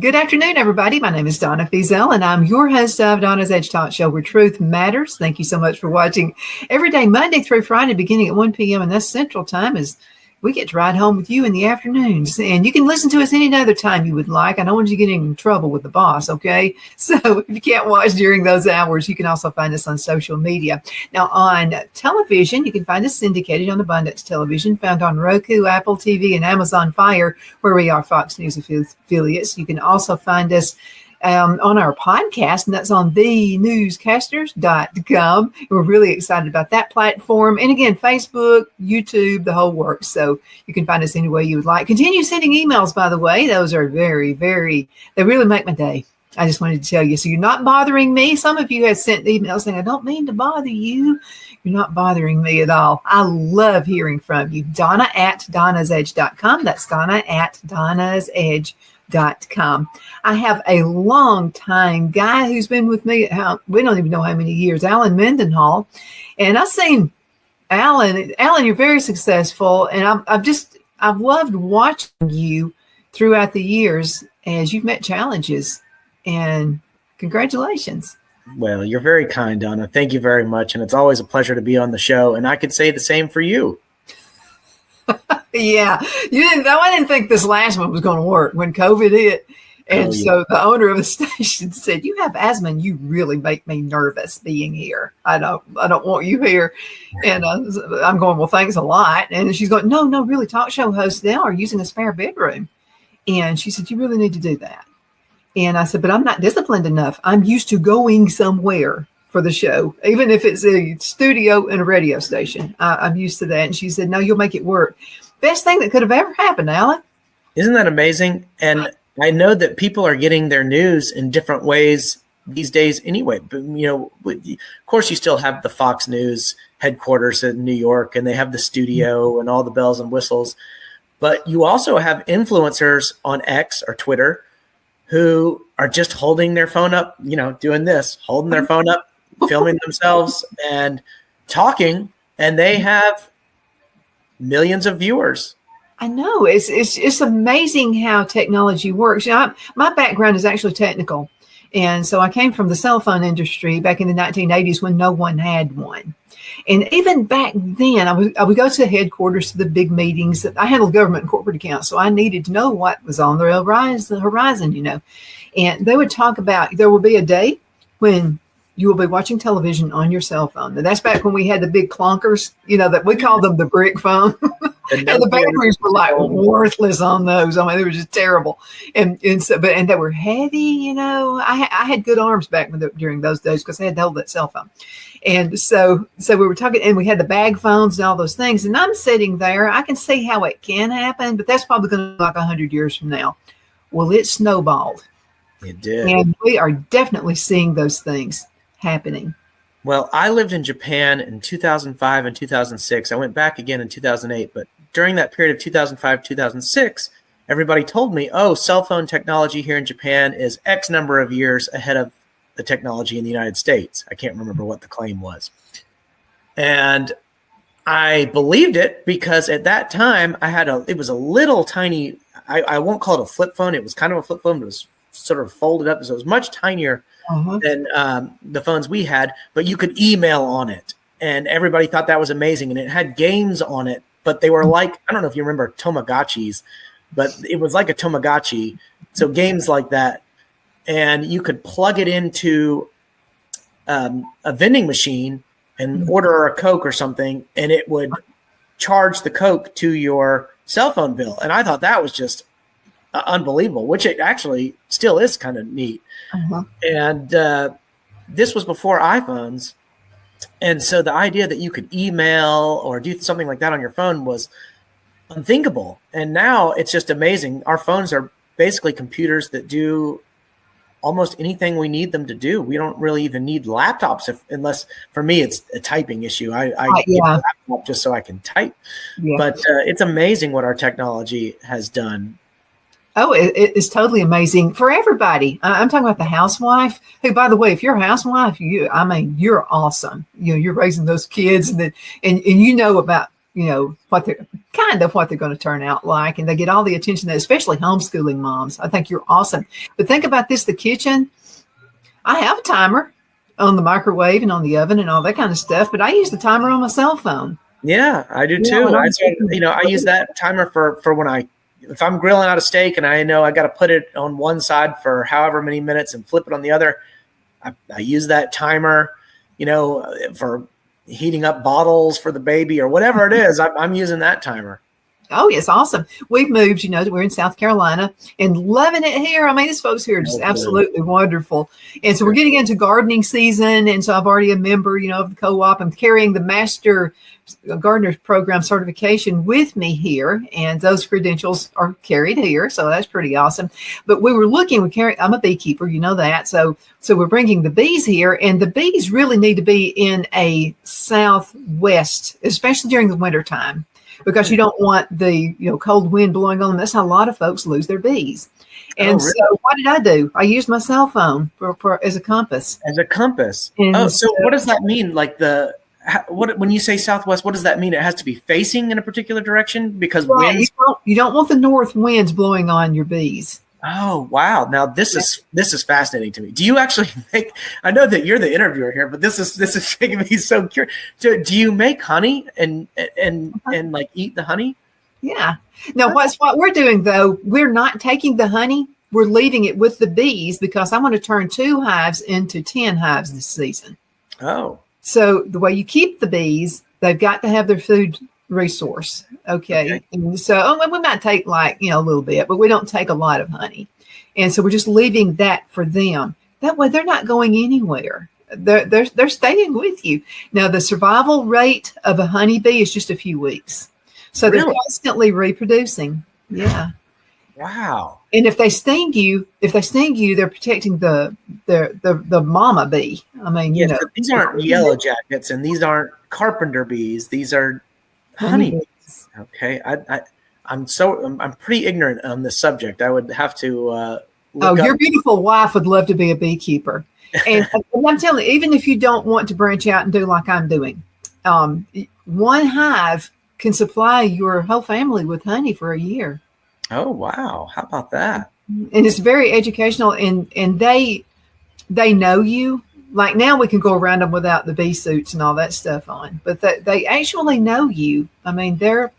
Good afternoon, everybody. My name is Donna Feazell, and I'm your host of Donna's Edge Talk Show, where truth matters. Thank you so much for watching every day, Monday through Friday, beginning at 1 p.m. And that's Central Time, as we get to ride home with you in the afternoons. And you can listen to us any other time you would like. I don't want you getting in trouble with the boss, okay? So if you can't watch during those hours, you can also find us on social media. Now, on television, you can find us syndicated on Abundance Television, found on Roku, Apple TV, and Amazon Fire, where we are Fox News affiliates. You can also find us on our podcast, and that's on thenewscasters.com. We're really excited about that platform. And again, Facebook, YouTube, the whole works. So you can find us any way you would like. Continue sending emails, by the way. Those are they really make my day. I just wanted to tell you. So you're not bothering me. Some of you have sent emails saying, I don't mean to bother you. You're not bothering me at all. I love hearing from you. Donna at donnasedge.com. That's Donna at donnasedge.com. I have a long time guy who's been with me. We don't even know how many years, Alan Mendenhall. And I've seen Alan, you're very successful. And I've loved watching you throughout the years as you've met challenges, and congratulations. Well, you're very kind, Donna. Thank you very much. And it's always a pleasure to be on the show. And I could say the same for you. Yeah, I didn't think this last one was going to work when COVID hit. And so the owner of the station said, you have asthma and you really make me nervous being here. I don't want you here. And I'm going, well, thanks a lot. And she's going, no, really, talk show hosts now are using a spare bedroom. And she said, you really need to do that. And I said, but I'm not disciplined enough. I'm used to going somewhere for the show, even if it's a studio and a radio station. I'm used to that. And she said, no, you'll make it work. Best thing that could have ever happened, Alan. Isn't that amazing? And I know that people are getting their news in different ways these days anyway. But, of course, you still have the Fox News headquarters in New York, and they have the studio and all the bells and whistles. But you also have influencers on X or Twitter who are just holding their phone up, doing this, holding their phone up, filming themselves and talking, and they have millions of viewers. I know. It's amazing how technology works. My background is actually technical. And so I came from the cell phone industry back in the 1980s when no one had one. And even back then, I would go to the headquarters, to the big meetings. I handled government and corporate accounts, so I needed to know what was on the horizon, And they would talk about, there will be a day when you will be watching television on your cell phone. And that's back when we had the big clunkers, that we called them the brick phone. And the batteries were like worthless on those. I mean, they were just terrible. And they were heavy, I had good arms back during those days because I had to hold that cell phone. And so we were talking, and we had the bag phones and all those things. And I'm sitting there, I can see how it can happen, but that's probably going to be like 100 years from now. Well, it snowballed. It did. And we are definitely seeing those things happening. Well, I lived in Japan in 2005 and 2006. I went back again in 2008, but during that period of 2005, 2006, everybody told me, cell phone technology here in Japan is X number of years ahead of the technology in the United States. I can't remember what the claim was. And I believed it because at that time it was a little tiny, I won't call it a flip phone. It was kind of a flip phone, but it was sort of folded up. So it was much tinier than the phones we had, but you could email on it. And everybody thought that was amazing. And it had games on it, but they were like, I don't know if you remember Tamagotchis, but it was like a Tamagotchi. So games like that. And you could plug it into a vending machine and order a Coke or something, and it would charge the Coke to your cell phone bill. And I thought that was just unbelievable, which it actually still is kind of neat. And this was before iPhones. And so the idea that you could email or do something like that on your phone was unthinkable. And now it's just amazing. Our phones are basically computers that do almost anything we need them to do. We don't really even need laptops unless, for me, it's a typing issue. I get a laptop just so I can type. Yeah. But it's amazing what our technology has done. Oh, it's totally amazing for everybody. I'm talking about the housewife who, by the way, if you're a housewife, you're awesome. You're raising those kids and you know about what they're going to turn out like, and they get all the attention, especially homeschooling moms. I think you're awesome. But think about this: the kitchen. I have a timer on the microwave and on the oven and all that kind of stuff, but I use the timer on my cell phone. Yeah, I do too. I use that timer for when if I'm grilling out a steak and I know I got to put it on one side for however many minutes and flip it on the other. I use that timer, for heating up bottles for the baby or whatever it is. I'm using that timer. Oh, yes. Awesome. We've moved, we're in South Carolina and loving it here. I mean, these folks here are just absolutely wonderful. And so we're getting into gardening season. And so I've already a member, of the co-op. I'm carrying the Master Gardener Program certification with me here. And those credentials are carried here. So that's pretty awesome. But we were I'm a beekeeper, that. So we're bringing the bees here, and the bees really need to be in a southwest, especially during the wintertime, because you don't want the cold wind blowing on them. That's how a lot of folks lose their bees. And really? So what did I do? I used my cell phone as a compass. As a compass. And so what does that mean? Like when you say southwest, what does that mean? It has to be facing in a particular direction because winds. You don't want the north winds blowing on your bees. Oh, wow. Now this is fascinating to me. Do you actually I know that you're the interviewer here, but this is making me so curious. Do you make honey and like eat the honey? Yeah. Now what we're doing though, we're not taking the honey. We're leaving it with the bees because I want to turn 2 hives into 10 hives this season. Oh. So the way you keep the bees, they've got to have their food resource. Okay. And so we might take a little bit, but we don't take a lot of honey. And so we're just leaving that for them. That way they're not going anywhere. They're staying with you. Now the survival rate of a honeybee is just a few weeks. So they're constantly reproducing. Yeah. Wow. And if they sting you, they're protecting the mama bee. I mean, these aren't yellow jackets and these aren't carpenter bees. These are honeybees. Okay. I'm pretty ignorant on this subject. I would have to your beautiful wife would love to be a beekeeper. And I'm telling you, even if you don't want to branch out and do like I'm doing, one hive can supply your whole family with honey for a year. Oh, wow. How about that? And it's very educational, and they know you. Like now we can go around them without the bee suits and all that stuff on, but they actually know you. I mean, they're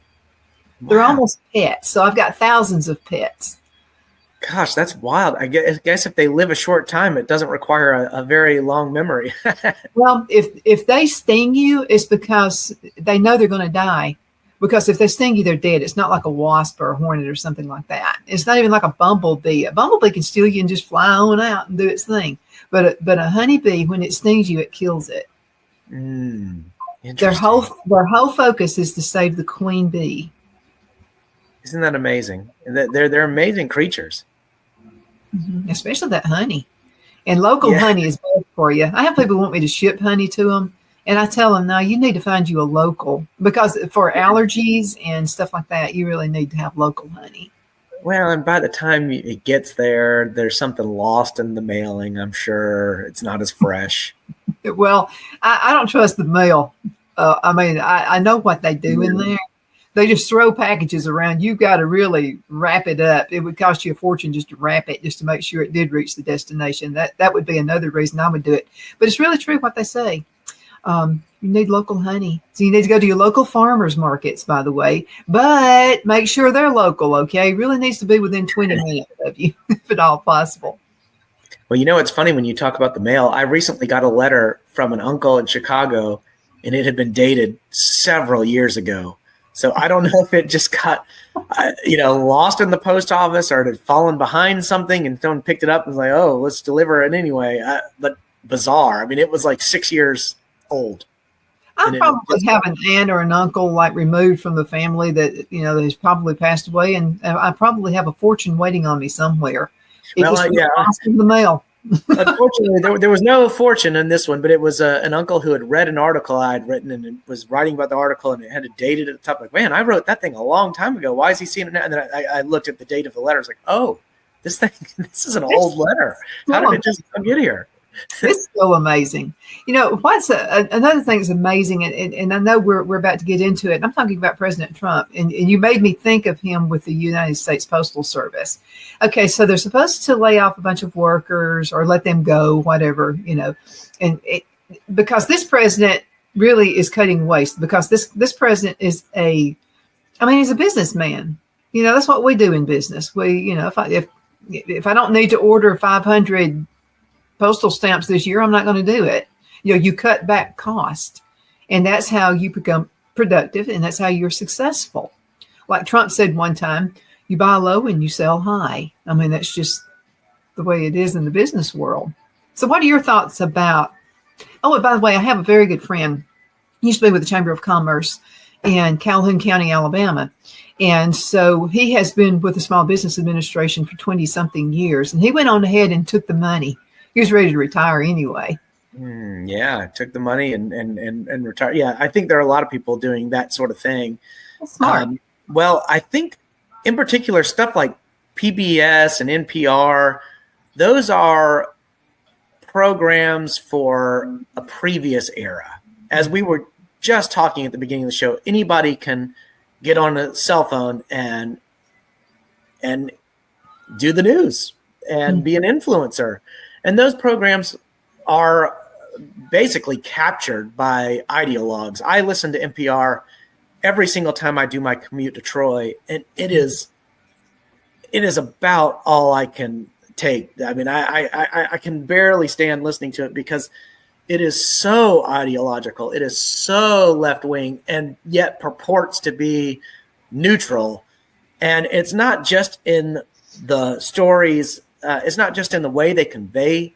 almost pets. So I've got thousands of pets. Gosh, that's wild. I guess if they live a short time, it doesn't require a very long memory. Well, if they sting you, it's because they know they're going to die. Because if they sting you, they're dead. It's not like a wasp or a hornet or something like that. It's not even like a bumblebee. A bumblebee can steal you and just fly on out and do its thing. But a honeybee, when it stings you, it kills it. Their whole focus is to save the queen bee. Isn't that amazing? They're amazing creatures. Mm-hmm. Especially that honey. And local honey is bad for you. I have people want me to ship honey to them. And I tell them, no, you need to find you a local, because for allergies and stuff like that, you really need to have local honey. Well, and by the time it gets there, there's something lost in the mailing. I'm sure it's not as fresh. Well, I don't trust the mail. I know what they do in there. They just throw packages around. You've got to really wrap it up. It would cost you a fortune just to wrap it, just to make sure it did reach the destination. That would be another reason I would do it. But it's really true what they say. You need local honey. So you need to go to your local farmers markets, by the way, but make sure they're local. Okay. It really needs to be within 20 minutes of you, if at all possible. Well, it's funny when you talk about the mail. I recently got a letter from an uncle in Chicago, and it had been dated several years ago. So I don't know if it just got, lost in the post office, or it had fallen behind something and someone picked it up and was like, oh, let's deliver it anyway. But bizarre. I mean, it was like 6 years old. I probably have an aunt or an uncle like removed from the family that has probably passed away, and I probably have a fortune waiting on me somewhere. Lost in the mail. Unfortunately, there was no fortune in this one, but it was an uncle who had read an article I had written and was writing about the article, and it had a date at the top. Like, man, I wrote that thing a long time ago. Why is he seeing it now? And then I looked at the date of the letter. I was like, oh, this is an old letter. How did it just get here? It's still amazing. What's another thing that's amazing, and I know we're about to get into it. I'm talking about President Trump, and you made me think of him with the United States Postal Service. Okay, so they're supposed to lay off a bunch of workers or let them go, whatever, because this president really is cutting waste, because this president is he's a businessman. That's what we do in business. If I don't need to order 500 postal stamps this year, I'm not going to do it. You cut back cost, and that's how you become productive, and that's how you're successful. Like Trump said one time, you buy low and you sell high. That's just the way it is in the business world. So what are your thoughts about, and by the way, I have a very good friend. He used to be with the Chamber of Commerce in Calhoun County, Alabama. And so he has been with the Small Business Administration for 20 something years. And he went on ahead and took the money. He was ready to retire anyway. Yeah, took the money and retired. Yeah, I think there are a lot of people doing that sort of thing. That's smart. Well, I think in particular stuff like PBS and NPR, those are programs for a previous era. As we were just talking at the beginning of the show, anybody can get on a cell phone and do the news and be an influencer. And those programs are basically captured by ideologues. I listen to NPR every single time I do my commute to Troy, and it is about all I can take. I can barely stand listening to it because it is so ideological. It is so left-wing, and yet purports to be neutral. And it's not just in the stories. It's not just in the way they convey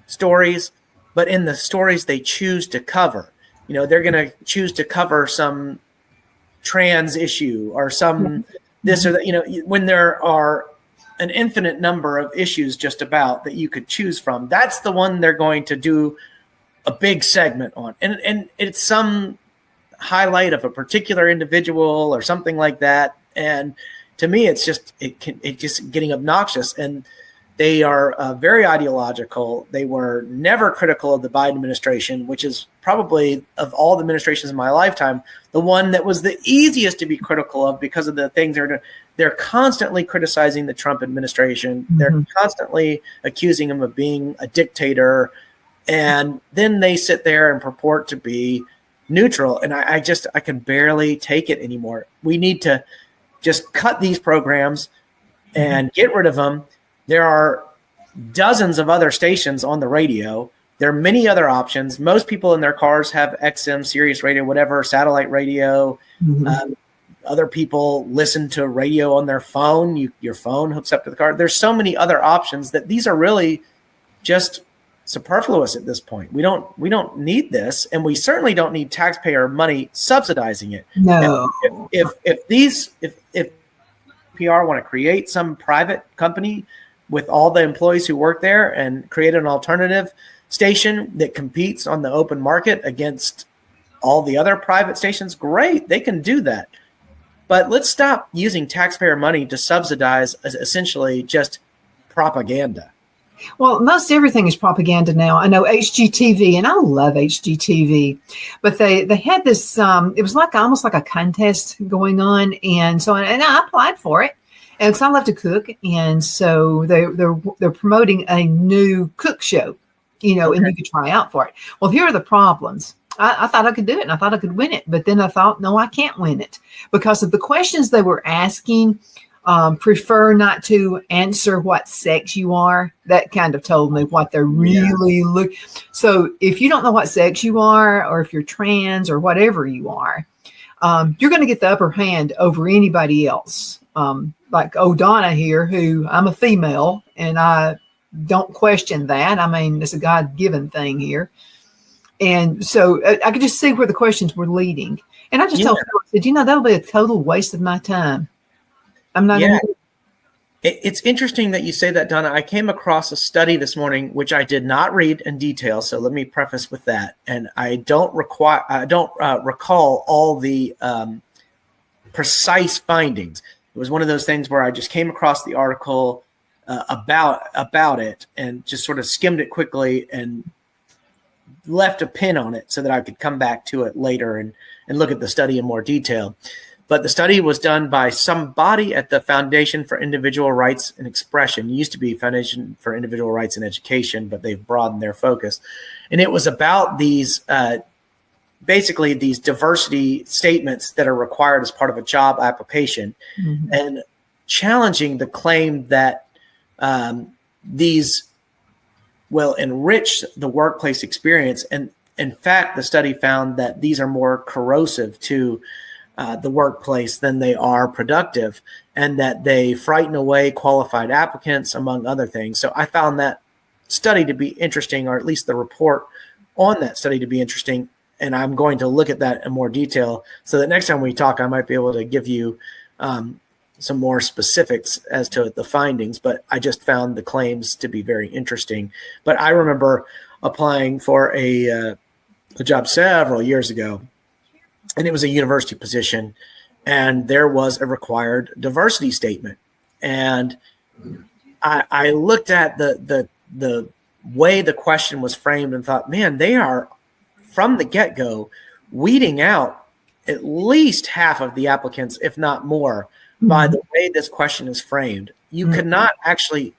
stories, but in the stories they choose to cover. They're going to choose to cover some trans issue or some this or that, when there are an infinite number of issues just about that you could choose from. That's the one they're going to do a big segment on. And it's some highlight of a particular individual or something like that. And to me, it's just getting obnoxious. And they are very ideological. They were never critical of the Biden administration, which is probably, of all the administrations in my lifetime, the one that was the easiest to be critical of because of the things they're doing. They're constantly criticizing the Trump administration. Mm-hmm. They're constantly accusing him of being a dictator. And then they sit there and purport to be neutral. And I can barely take it anymore. We need to just cut these programs and get rid of them. There are dozens of other stations on the radio. There are many other options. Most people in their cars have XM, Sirius radio, whatever, satellite radio. Mm-hmm. Other people listen to radio on their phone. Your phone hooks up to the car. There's so many other options that these are really just superfluous at this point. We don't need this, and we certainly don't need taxpayer money subsidizing it. No. If PR want to create some private company with all the employees who work there and create an alternative station that competes on the open market against all the other private stations, great, they can do that. But let's stop using taxpayer money to subsidize essentially just propaganda. Well, most everything is propaganda now. I know HGTV, and I love HGTV, but they had this, it was almost like a contest going on. And so, and I applied for it. And so I love to cook, and so they're promoting a new cook show, and you could try out for it. Well, here are the problems. I thought I could do it, and I thought I could win it, but then I thought, no, I can't win it because of the questions they were asking. Prefer not to answer what sex you are. That kind of told me what they're really look. So if you don't know what sex you are, or if you're trans or whatever you are, you're going to get the upper hand over anybody else. Like O'Donna here, who I'm a female, and I don't question that. It's a God-given thing here. And so I could just see where the questions were leading. And I just told Phil, I said, that'll be a total waste of my time. I'm not going to. It's interesting that you say that, Donna. I came across a study this morning, which I did not read in detail. So let me preface with that. And I don't recall all the precise findings. It was one of those things where I just came across the article about it, and just sort of skimmed it quickly and left a pin on it so that I could come back to it later and look at the study in more detail. But the study was done by somebody at the Foundation for Individual Rights and Expression. It used to be Foundation for Individual Rights and Education, but they've broadened their focus. And it was about these, basically these diversity statements that are required as part of a job application, and challenging the claim that these will enrich the workplace experience. And in fact, the study found that these are more corrosive to the workplace than they are productive, and that they frighten away qualified applicants, among other things. So I found that study to be interesting, or at least the report on that study to be interesting. And I'm going to look at that in more detail so that next time we talk, I might be able to give you some more specifics as to the findings. But I just found the claims to be very interesting. But I remember applying for a job several years ago, and it was a university position, and there was a required diversity statement. And I looked at the way the question was framed and thought, man, they are from the get-go weeding out at least half of the applicants, if not more, by the way this question is framed. You could not actually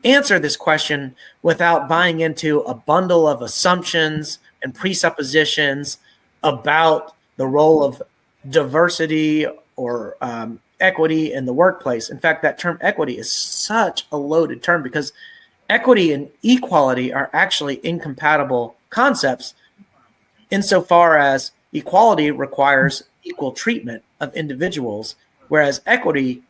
answer this question without buying into a bundle of assumptions and presuppositions about the role of diversity or equity in the workplace. In fact, that term equity is such a loaded term, because equity and equality are actually incompatible concepts, insofar as equality requires equal treatment of individuals, whereas equity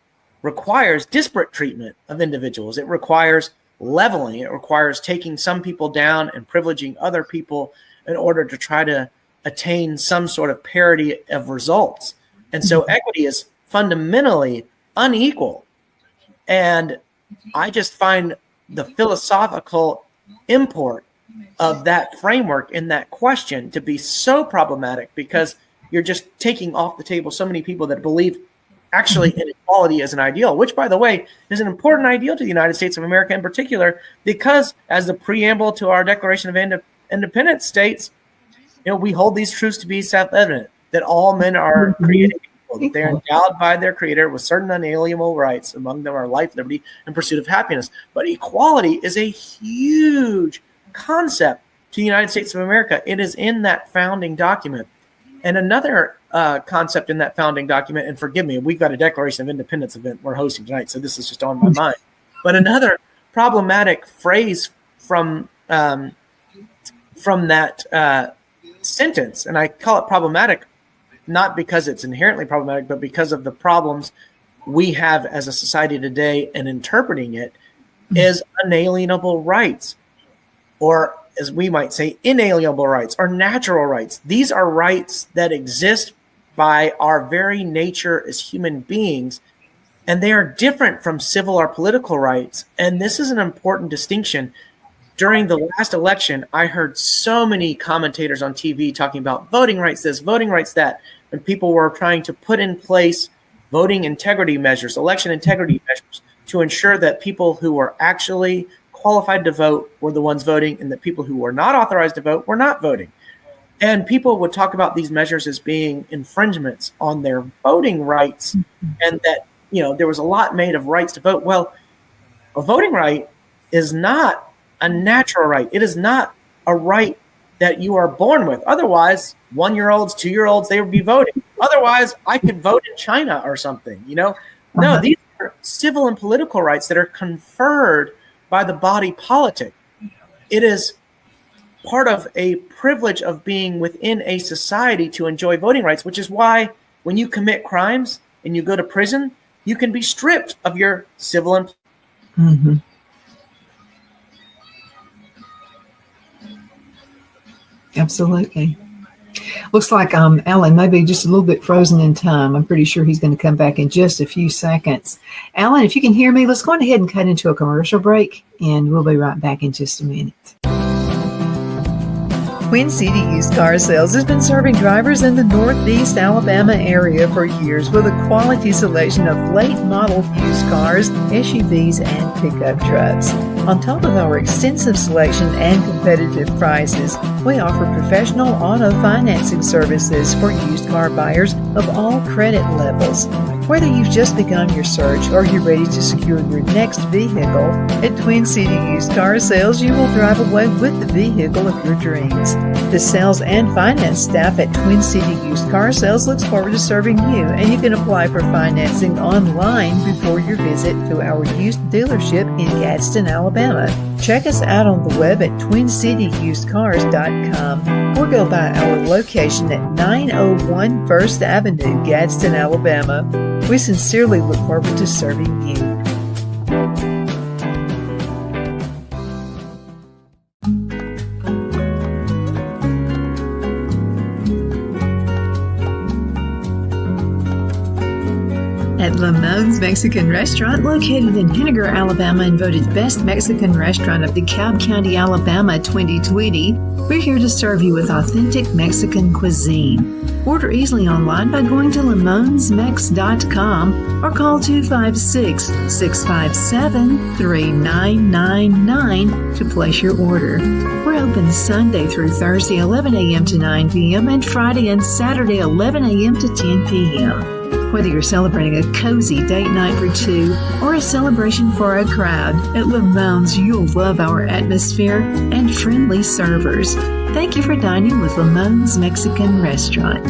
requires disparate treatment of individuals. It requires leveling. It requires taking some people down and privileging other people in order to try to attain some sort of parity of results. And so equity is fundamentally unequal. And I just find the philosophical import of that framework in that question to be so problematic, because you're just taking off the table so many people that believe actually inequality as an ideal, which, by the way, is an important ideal to the United States of America in particular, because as the preamble to our Declaration of Independence states, we hold these truths to be self-evident, that all men are created equal, that they're endowed by their Creator with certain unalienable rights. Among them are life, liberty, and pursuit of happiness. But equality is a huge concept to the United States of America. It is in that founding document. And another concept in that founding document, and forgive me, we've got a Declaration of Independence event we're hosting tonight, so this is just on my mind. But another problematic phrase from that sentence, and I call it problematic not because it's inherently problematic, but because of the problems we have as a society today in interpreting it, is unalienable rights, or as we might say, inalienable rights or natural rights. These are rights that exist by our very nature as human beings, and they are different from civil or political rights. And this is an important distinction. During the last election, I heard so many commentators on TV talking about voting rights this, voting rights that, and people were trying to put in place voting integrity measures, election integrity measures, to ensure that people who were actually qualified to vote were the ones voting, and that people who were not authorized to vote were not voting. And people would talk about these measures as being infringements on their voting rights, and that, there was a lot made of rights to vote. Well, a voting right is not a natural right. It is not a right that you are born with. Otherwise, 1-year-olds, 2-year-olds, they would be voting. Otherwise, I could vote in China or something, No, these are civil and political rights that are conferred by the body politic. It is part of a privilege of being within a society to enjoy voting rights, which is why when you commit crimes and you go to prison, you can be stripped of your civil and Absolutely. Looks like Alan may be just a little bit frozen in time. I'm pretty sure he's going to come back in just a few seconds. Alan, if you can hear me, let's go ahead and cut into a commercial break, and we'll be right back in just a minute. Twin City Used Car Sales has been serving drivers in the Northeast Alabama area for years with a quality selection of late model used cars, SUVs, and pickup trucks. On top of our extensive selection and competitive prices, we offer professional auto financing services for used car buyers of all credit levels. Whether you've just begun your search or you're ready to secure your next vehicle, at Twin City Used Car Sales, you will drive away with the vehicle of your dreams. The sales and finance staff at Twin City Used Car Sales looks forward to serving you, and you can apply for financing online before your visit to our used dealership in Gadsden, Alabama. Check us out on the web at twincityusedcars.com or go by our location at 901 First Avenue, Gadsden, Alabama. We sincerely look forward to serving you. At Lamone's Mexican Restaurant, located in Henniger, Alabama, and voted Best Mexican Restaurant of DeKalb County, Alabama 2020, we're here to serve you with authentic Mexican cuisine. Order easily online by going to lamonsmex.com or call 256-657-3999 to place your order. We're open Sunday through Thursday, 11 a.m. to 9 p.m. and Friday and Saturday, 11 a.m. to 10 p.m. Whether you're celebrating a cozy date night for two or a celebration for a crowd, at Lamone's you'll love our atmosphere and friendly servers. Thank you for dining with Lamone's Mexican Restaurant.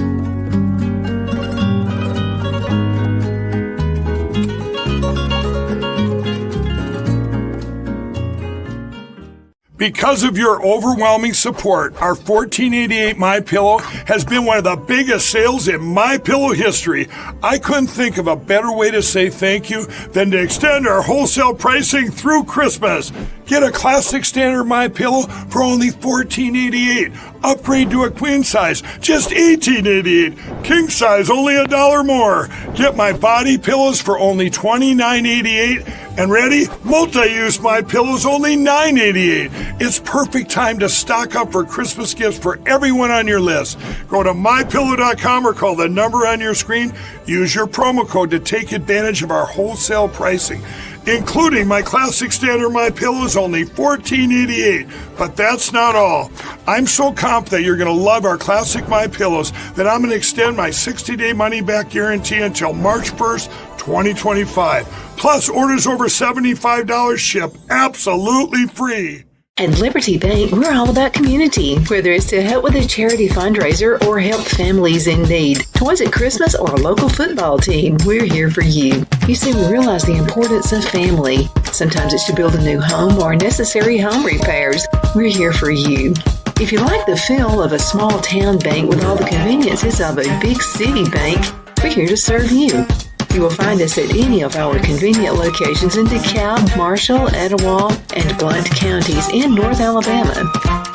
Because of your overwhelming support, our 1488 MyPillow has been one of the biggest sales in MyPillow history. I couldn't think of a better way to say thank you than to extend our wholesale pricing through Christmas. Get a classic standard MyPillow for only $14.88. Upgrade to a queen size, just $18.88. King size, only $1 more. Get my body pillows for only $29.88. And ready? Multi-use MyPillows, only $9.88. It's perfect time to stock up for Christmas gifts for everyone on your list. Go to MyPillow.com or call the number on your screen. Use your promo code to take advantage of our wholesale pricing, including my classic standard MyPillows, only $14.88. But that's not all. I'm so confident you're going to love our classic MyPillows that I'm going to extend my 60-day money-back guarantee until March 1st, 2025. Plus, orders over $75 ship absolutely free. At Liberty Bank, we're all about community. Whether it's to help with a charity fundraiser or help families in need, toys at Christmas, or a local football team, we're here for you. You see, we realize the importance of family. Sometimes it's to build a new home or necessary home repairs. We're here for you. If you like the feel of a small town bank with all the conveniences of a big city bank, we're here to serve you. You will find us at any of our convenient locations in DeKalb, Marshall, Etowah, and Blount counties in North Alabama.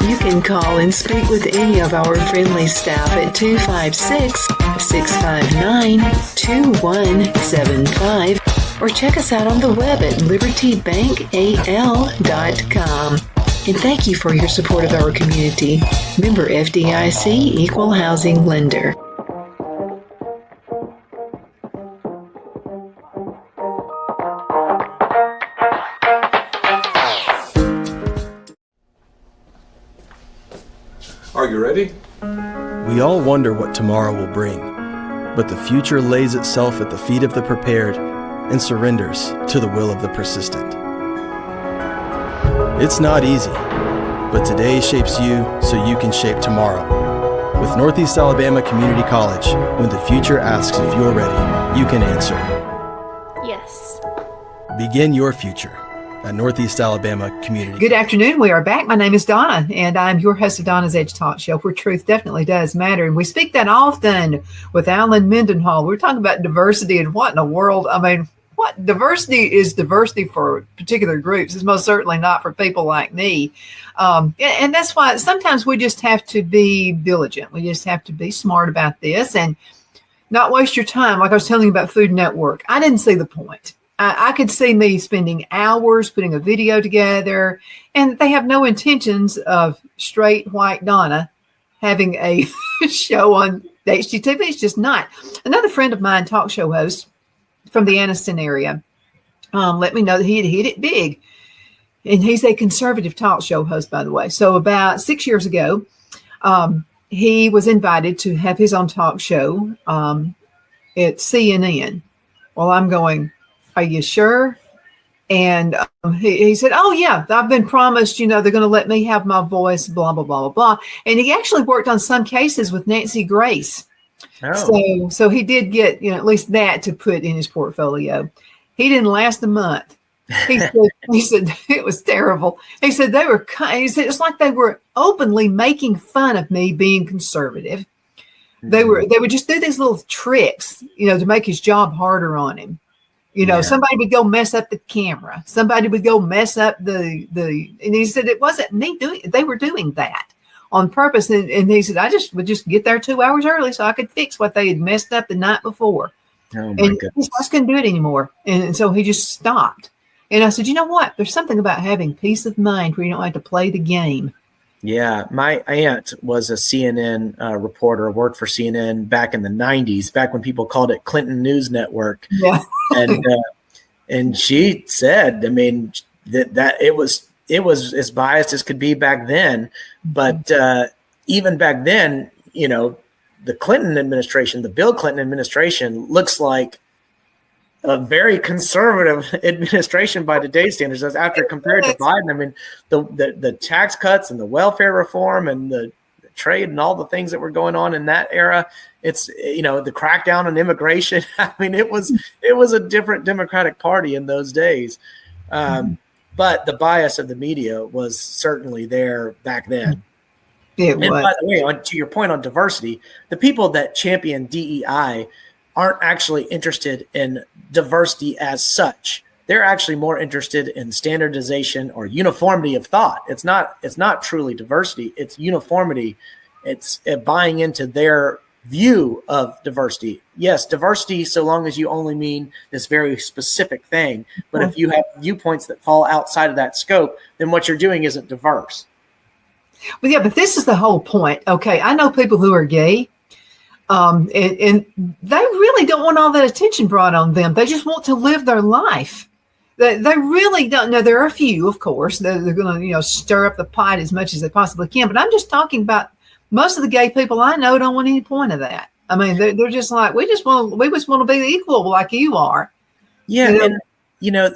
You can call and speak with any of our friendly staff at 256-659-2175 or check us out on the web at libertybankal.com. And thank you for your support of our community. Member FDIC, Equal Housing Lender. Are you ready? We all wonder what tomorrow will bring, but the future lays itself at the feet of the prepared and surrenders to the will of the persistent. It's not easy, but today shapes you so you can shape tomorrow. With Northeast Alabama Community College, when the future asks if you're ready, you can answer. Yes. Begin your future at Northeast Alabama Community. Good afternoon. We are back. My name is Donna, and I'm your host of Donna's Edge Talk Show, where truth definitely does matter. And we speak that often with Alan Mendenhall. We're talking about diversity and what in the world. I mean, what diversity is diversity for particular groups. It's most certainly not for people like me. And that's why sometimes we just have to be diligent. We just have to be smart about this and not waste your time. Like I was telling you about Food Network, I didn't see the point. I could see me spending hours putting a video together, and they have no intentions of straight white Donna having a show on HGTV. It's just not. Another friend of mine, talk show host from the Aniston area, let me know that he had hit it big. And he's a conservative talk show host, by the way. So about 6 years ago, he was invited to have his own talk show at CNN. Well, I'm going, are you sure? And he said, oh, yeah, I've been promised, they're going to let me have my voice, blah, blah, blah, blah, blah. And he actually worked on some cases with Nancy Grace. Oh. So he did get, at least that to put in his portfolio. He didn't last a month. He said it was terrible. He said it's like they were openly making fun of me being conservative. They would just do these little tricks, to make his job harder on him. Somebody would go mess up the camera. Somebody would go mess up and he said it wasn't me doing it. They were doing that on purpose. And he said, I would just get there 2 hours early so I could fix what they had messed up the night before. Oh my goodness. He just couldn't do it anymore. And so he just stopped. And I said, you know what? There's something about having peace of mind where you don't have to play the game. Yeah, my aunt was a CNN reporter, worked for CNN back in the 90s, back when people called it Clinton News Network. Yeah. And she said, I mean, that it was as biased as could be back then. But even back then, the Clinton administration, the Bill Clinton administration, looks like a very conservative administration by today's standards. After compared to Biden, I mean, the tax cuts and the welfare reform and the trade and all the things that were going on in that era, it's, the crackdown on immigration. I mean, it was a different Democratic Party in those days. But the bias of the media was certainly there back then. And by the way, to your point on diversity, the people that champion DEI aren't actually interested in diversity as such. They're actually more interested in standardization or uniformity of thought. It's not truly diversity. It's uniformity. It's buying into their view of diversity. Yes, diversity, so long as you only mean this very specific thing. But if you have viewpoints that fall outside of that scope, then what you're doing isn't diverse. Well, yeah, but this is the whole point. Okay, I know people who are gay. And they really don't want all that attention brought on them. They just want to live their life. They really don't. Now, there are a few, of course, they're going to, stir up the pot as much as they possibly can. But I'm just talking about most of the gay people I know don't want any point of that. I mean, they're just like, we just want to be equal like you are. Yeah. And,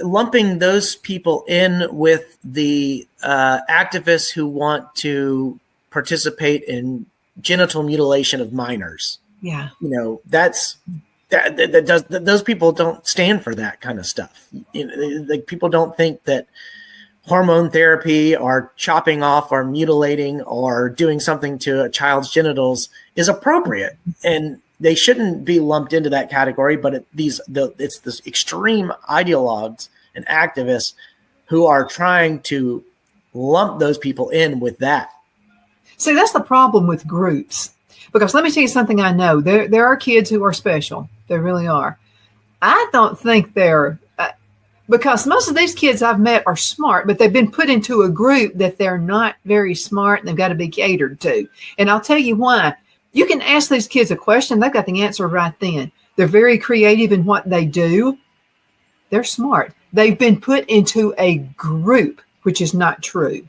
lumping those people in with the activists who want to participate in genital mutilation of minors. Yeah. Those people don't stand for that kind of stuff. People don't think that hormone therapy or chopping off or mutilating or doing something to a child's genitals is appropriate, and they shouldn't be lumped into that category. But it's the extreme ideologues and activists who are trying to lump those people in with that. See, that's the problem with groups. Because let me tell you something I know. There are kids who are special. There really are. I don't think they're because most of these kids I've met are smart, but they've been put into a group that they're not very smart and they've got to be catered to. And I'll tell you why. You can ask these kids a question. They've got the answer right then. They're very creative in what they do. They're smart. They've been put into a group, which is not true.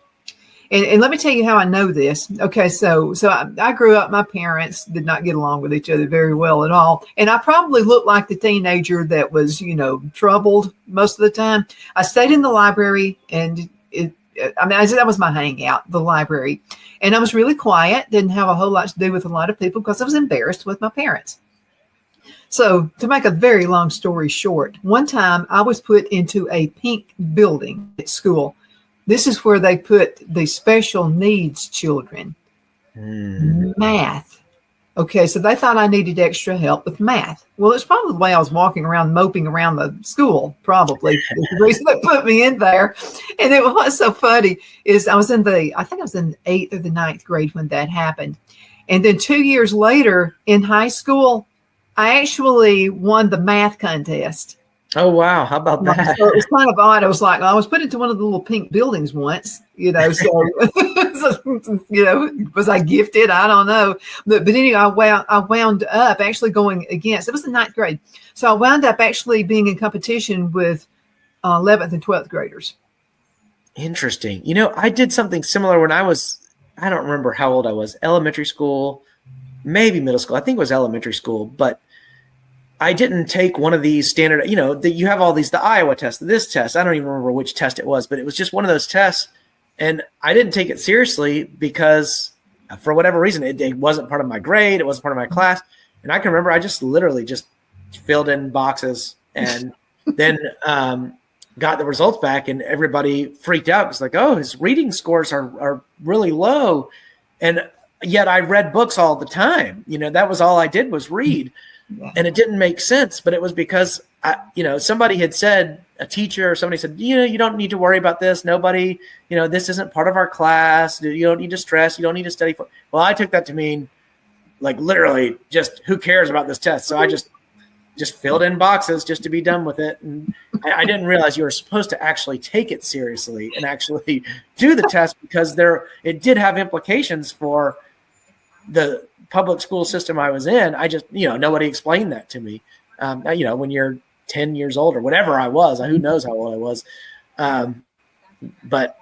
And let me tell you how I know this. Okay, so I grew up, my parents did not get along with each other very well at all. And I probably looked like the teenager that was, troubled most of the time. I stayed in the library and that was my hangout, the library. And I was really quiet, didn't have a whole lot to do with a lot of people because I was embarrassed with my parents. So to make a very long story short, one time I was put into a pink building at school. This is where they put the special needs children. Math. Okay, so they thought I needed extra help with math. Well, it's probably the way I was walking around, moping around the school, probably. The reason they put me in there. And what's so funny is I think I was in the 8th or the 9th grade when that happened. And then 2 years later in high school, I actually won the math contest. Oh, wow. How about that? So it was kind of odd. I was like, I was put into one of the little pink buildings once, so, was I gifted? I don't know. But anyway, I wound up actually going against, it was the ninth grade. So I wound up actually being in competition with 11th and 12th graders. Interesting. I did something similar when I don't remember how old I was, elementary school, maybe middle school. I think it was elementary school, but I didn't take one of these standard, that you have all these, the Iowa test, this test. I don't even remember which test it was, but it was just one of those tests. And I didn't take it seriously because for whatever reason, it wasn't part of my grade. It wasn't part of my class. And I can remember I just literally just filled in boxes and then got the results back, and everybody freaked out. It's like, oh, his reading scores are really low. And yet I read books all the time. That was all I did was read. Yeah. And it didn't make sense, but it was because somebody had said, a teacher or somebody said, you don't need to worry about this. Nobody, this isn't part of our class. You don't need to stress. You don't need to study for. Well, I took that to mean like literally just who cares about this test. So I just filled in boxes just to be done with it. And I didn't realize you were supposed to actually take it seriously and actually do the test, because it did have implications for the public school system I was in. I just, nobody explained that to me. When you're 10 years old or whatever I was, who knows how old I was. But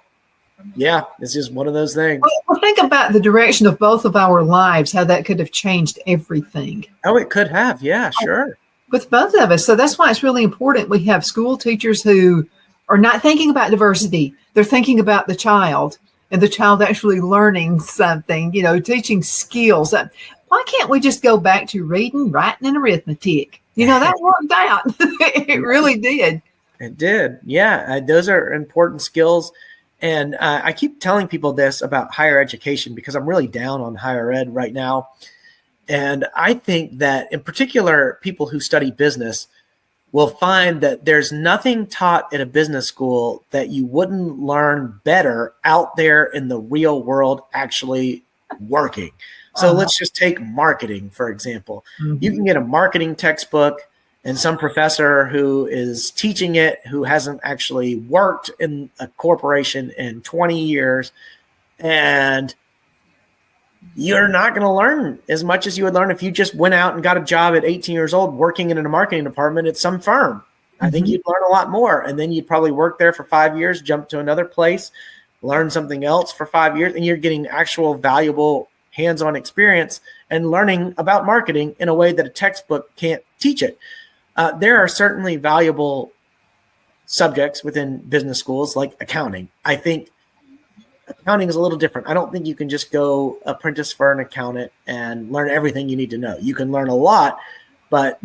yeah, it's just one of those things. Well, think about the direction of both of our lives, how that could have changed everything. Oh, it could have. Yeah, sure. With both of us. So that's why it's really important we have school teachers who are not thinking about diversity. They're thinking about the child and the child actually learning something, teaching skills. Why can't we just go back to reading, writing, and arithmetic? That worked out. It really did. It did. Yeah. Those are important skills. And I keep telling people this about higher education because I'm really down on higher ed right now. And I think that in particular, people who study business will find that there's nothing taught at a business school that you wouldn't learn better out there in the real world actually working. So let's just take marketing, for example. Mm-hmm. You can get a marketing textbook and some professor who is teaching it, who hasn't actually worked in a corporation in 20 years, and you're not going to learn as much as you would learn if you just went out and got a job at 18 years old working in a marketing department at some firm. Mm-hmm. I think you'd learn a lot more. And then you'd probably work there for 5 years, jump to another place, learn something else for 5 years, and you're getting actual valuable hands-on experience and learning about marketing in a way that a textbook can't teach it. There are certainly valuable subjects within business schools like accounting. I think accounting is a little different. I don't think you can just go apprentice for an accountant and learn everything you need to know. You can learn a lot, but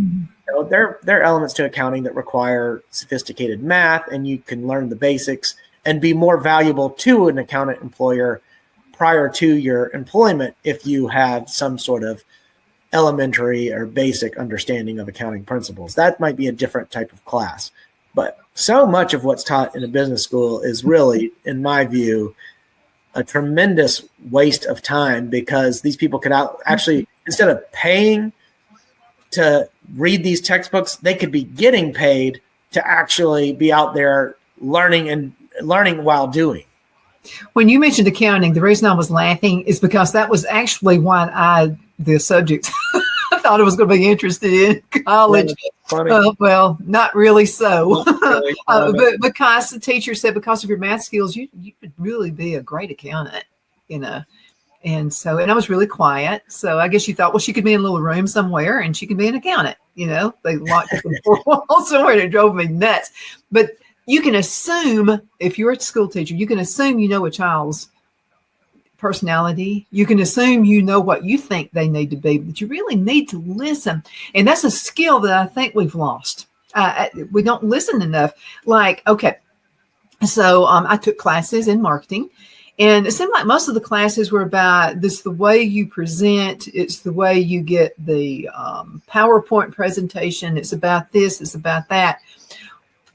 there are elements to accounting that require sophisticated math, and you can learn the basics and be more valuable to an accountant employer prior to your employment if you have some sort of elementary or basic understanding of accounting principles. That might be a different type of class. But so much of what's taught in a business school is really, in my view, a tremendous waste of time, because these people could actually, instead of paying to read these textbooks, they could be getting paid to actually be out there learning while doing. When you mentioned accounting, the reason I was laughing is because that was actually the subject I thought I was going to be interested in college. Well, not really so. But because the teacher said, because of your math skills, you could really be a great accountant, And so, and I was really quiet. So I guess you thought, well, she could be in a little room somewhere and she could be an accountant. They locked us in four walls somewhere, and it drove me nuts. But you can assume, if you're a school teacher, you can assume a child's personality. You can assume what you think they need to be, but you really need to listen. And that's a skill that I think we've lost. We don't listen enough. So I took classes in marketing, and it seemed like most of the classes were about this, the way you present. It's the way you get the PowerPoint presentation. It's about this, it's about that.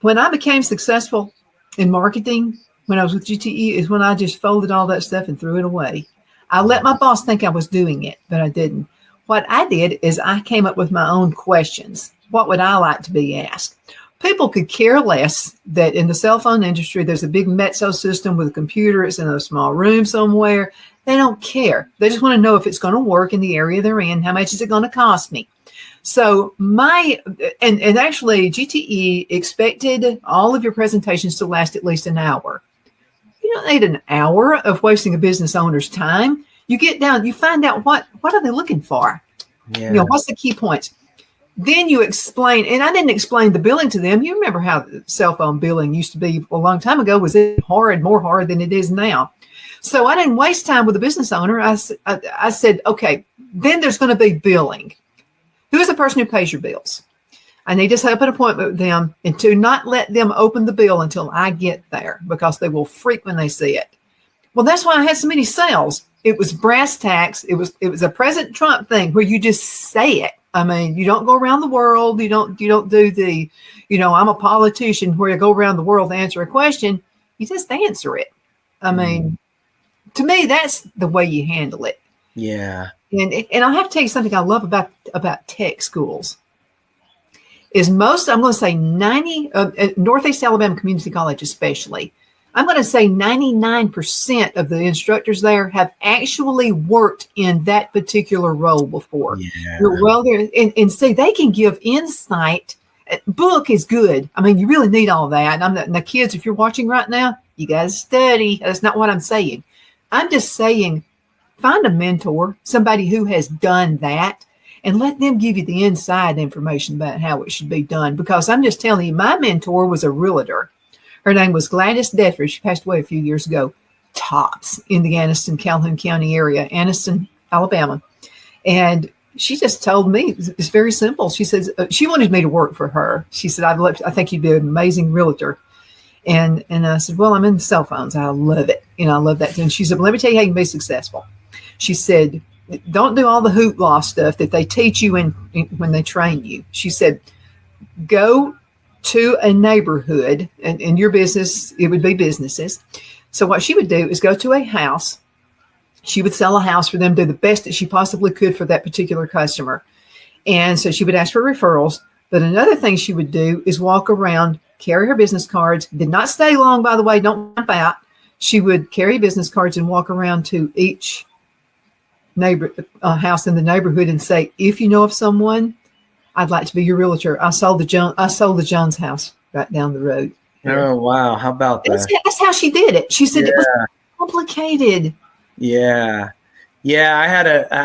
When I became successful in marketing, when I was with GTE, is when I just folded all that stuff and threw it away. I let my boss think I was doing it, but I didn't. What I did is I came up with my own questions. What would I like to be asked? People could care less that in the cell phone industry, there's a big Mezzo system with a computer. It's in a small room somewhere. They don't care. They just want to know if it's going to work in the area they're in. How much is it going to cost me? So and actually GTE expected all of your presentations to last at least an hour. You don't need an hour of wasting a business owner's time. You get down, you find out what are they looking for? Yeah. What's the key points? Then you explain, and I didn't explain the billing to them. You remember how cell phone billing used to be a long time ago. Was it hard, more hard than it is now? So I didn't waste time with the business owner. I said, okay, then there's going to be billing. Who is the person who pays your bills? I need to set up an appointment with them and to not let them open the bill until I get there because they will freak when they see it. Well, that's why I had so many sales. It was brass tacks. It was a President Trump thing where you just say it. I mean, you don't go around the world. You don't do the, I'm a politician where you go around the world to answer a question. You just answer it. I mean, to me, that's the way you handle it. Yeah. And I have to tell you something I love about tech schools is I'm going to say 90, Northeast Alabama Community College especially, I'm going to say 99% of the instructors there have actually worked in that particular role before. Yeah. Well, and see, they can give insight. Book is good. I mean, you really need all that. And the kids, if you're watching right now, you guys study. That's not what I'm saying. I'm just saying, find a mentor, somebody who has done that, and let them give you the inside information about how it should be done. Because I'm just telling you, my mentor was a realtor. Her name was Gladys Dethridge. She passed away a few years ago. Tops in the Anniston, Calhoun County area, Anniston, Alabama. And she just told me, it's very simple. She says, she wanted me to work for her. She said, I think you'd be an amazing realtor. And I said, well, I'm in cell phones. I love it. I love that. And she said, well, let me tell you how you can be successful. She said, don't do all the hoopla stuff that they teach you when they train you. She said, go to a neighborhood, and in your business, it would be businesses. So what she would do is go to a house. She would sell a house for them, do the best that she possibly could for that particular customer. And so she would ask for referrals. But another thing she would do is walk around, carry her business cards, did not stay long, by the way, don't jump out. She would carry business cards and walk around to each neighbor house in the neighborhood and say, if you know of someone, I'd like to be your realtor. I sold the Jones house right down the road. Oh, wow. How about that? That's how she did it. She said it was complicated. Yeah. Yeah. I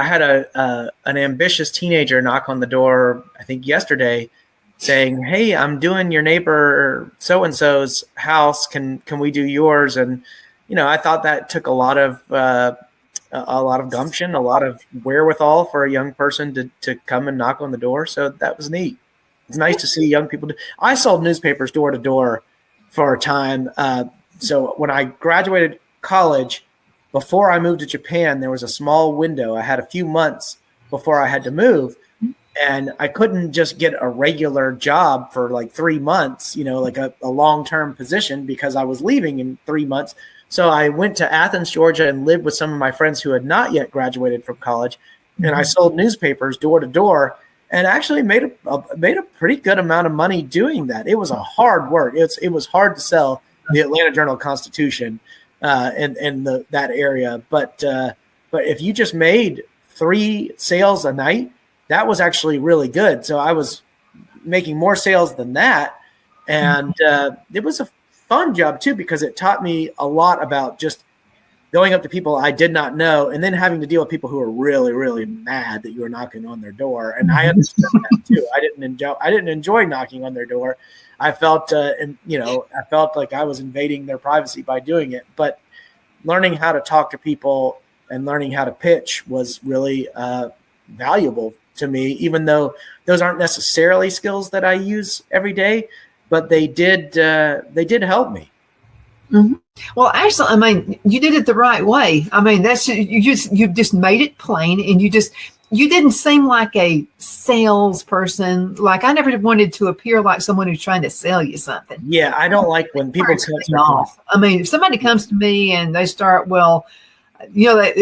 had an ambitious teenager knock on the door, I think yesterday, saying, hey, I'm doing your neighbor so-and-so's house. Can we do yours? And, I thought that took a lot of gumption, a lot of wherewithal for a young person to come and knock on the door. So that was neat. It's nice to see young people. I sold newspapers door to door for a time. So when I graduated college, before I moved to Japan, there was a small window. I had a few months before I had to move, and I couldn't just get a regular job for like 3 months, like a long-term position, because I was leaving in 3 months. So I went to Athens, Georgia, and lived with some of my friends who had not yet graduated from college. And I sold newspapers door to door, and actually made a pretty good amount of money doing that. It was a hard work. It was hard to sell the Atlanta Journal-Constitution in that area. But if you just made 3 sales a night, that was actually really good. So I was making more sales than that, and it was a fun job too, because it taught me a lot about just going up to people I did not know, and then having to deal with people who are really, really mad that you were knocking on their door. And I understood that too. I didn't enjoy knocking on their door. I felt, I felt like I was invading their privacy by doing it. But learning how to talk to people and learning how to pitch was really valuable to me, even though those aren't necessarily skills that I use every day. But they did help me. Mm-hmm. Well, actually, I mean, you did it the right way. I mean, you just made it plain, and you didn't seem like a salesperson. Like, I never wanted to appear like someone who's trying to sell you something. Yeah, I don't like when people cut me off. I mean, if somebody comes to me and they start,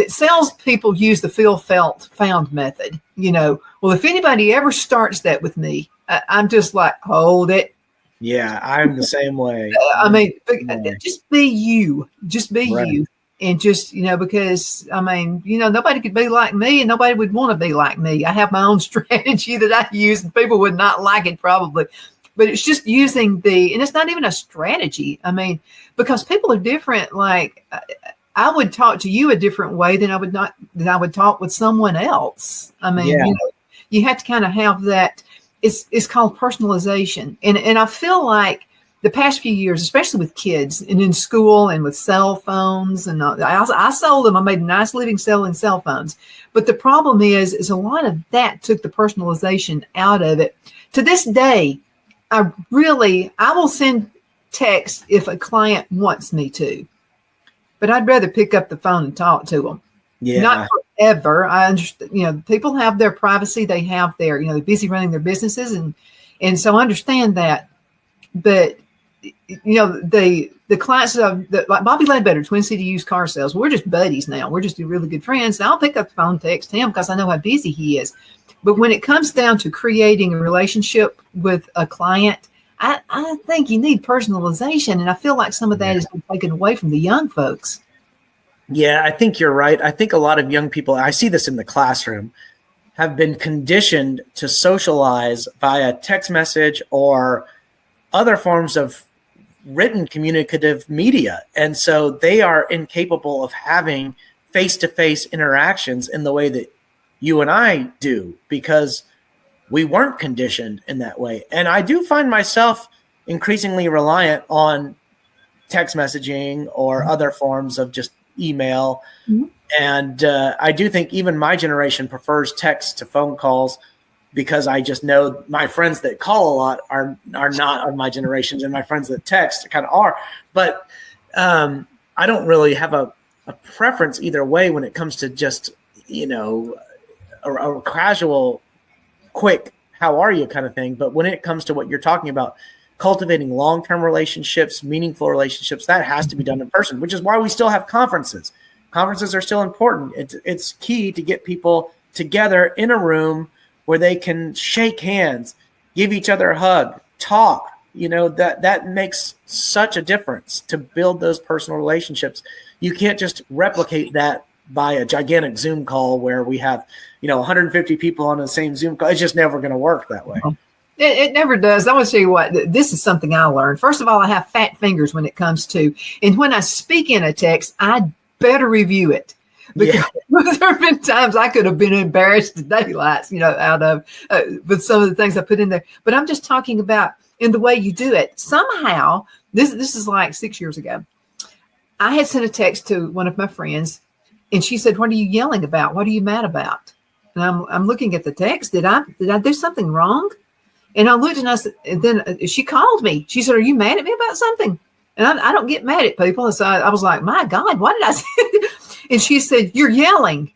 salespeople use the feel, felt, found method. Well, if anybody ever starts that with me, I'm just like, hold it. Yeah, I'm the same way. I mean, Yeah. just be you. Just be Right. you. And just, because nobody could be like me and nobody would want to be like me. I have my own strategy that I use and people would not like it probably. But it's just using and it's not even a strategy. I mean, because people are different. Like I would talk to you a different way than I would talk with someone else. I mean, Yeah. you have to kind of have that. It's called personalization. And I feel like the past few years, especially with kids and in school and with cell phones, and I sold them. I made a nice living selling cell phones. But the problem is a lot of that took the personalization out of it. To this day, I will send text if a client wants me to, but I'd rather pick up the phone and talk to them. Yeah. Not forever. I understand, people have their privacy. They have they're busy running their businesses. And so I understand that. But, the clients like Bobby Ledbetter, Twin City Used Car Sales, we're just buddies now. We're just really good friends. And I'll pick up the phone, text him because I know how busy he is. But when it comes down to creating a relationship with a client, I think you need personalization. And I feel like some of that has been taken away from the young folks. Yeah, I think you're right. I think a lot of young people, I see this in the classroom, have been conditioned to socialize via text message or other forms of written communicative media. And so they are incapable of having face-to-face interactions in the way that you and I do because we weren't conditioned in that way. And I do find myself increasingly reliant on text messaging or other forms of just email. Mm-hmm. And I do think even my generation prefers text to phone calls because I just know my friends that call a lot are not of my generations, and my friends that text kind of are. But I don't really have a preference either way when it comes to just, a casual, quick, how are you kind of thing. But when it comes to what you're talking about, cultivating long-term relationships, meaningful relationships, that has to be done in person, which is why we still have conferences. Conferences are still important. It's key to get people together in a room where they can shake hands, give each other a hug, talk. That makes such a difference to build those personal relationships. You can't just replicate that by a gigantic Zoom call where we have, 150 people on the same Zoom call. It's just never going to work that way. It never does. I want to tell you what, this is something I learned. First of all, I have fat fingers when it comes to, and when I speak in a text, I better review it. Because there have been times I could have been embarrassed to daylights, out of with some of the things I put in there. But I'm just talking about in the way you do it. Somehow, this is like 6 years ago. I had sent a text to one of my friends, and she said, "What are you yelling about? What are you mad about?" And I'm looking at the text. Did I do something wrong? And I looked, and I said, and then she called me. She said, "Are you mad at me about something?" And I don't get mad at people. And so I was like, "My God, what did I say?" And she said, "You're yelling."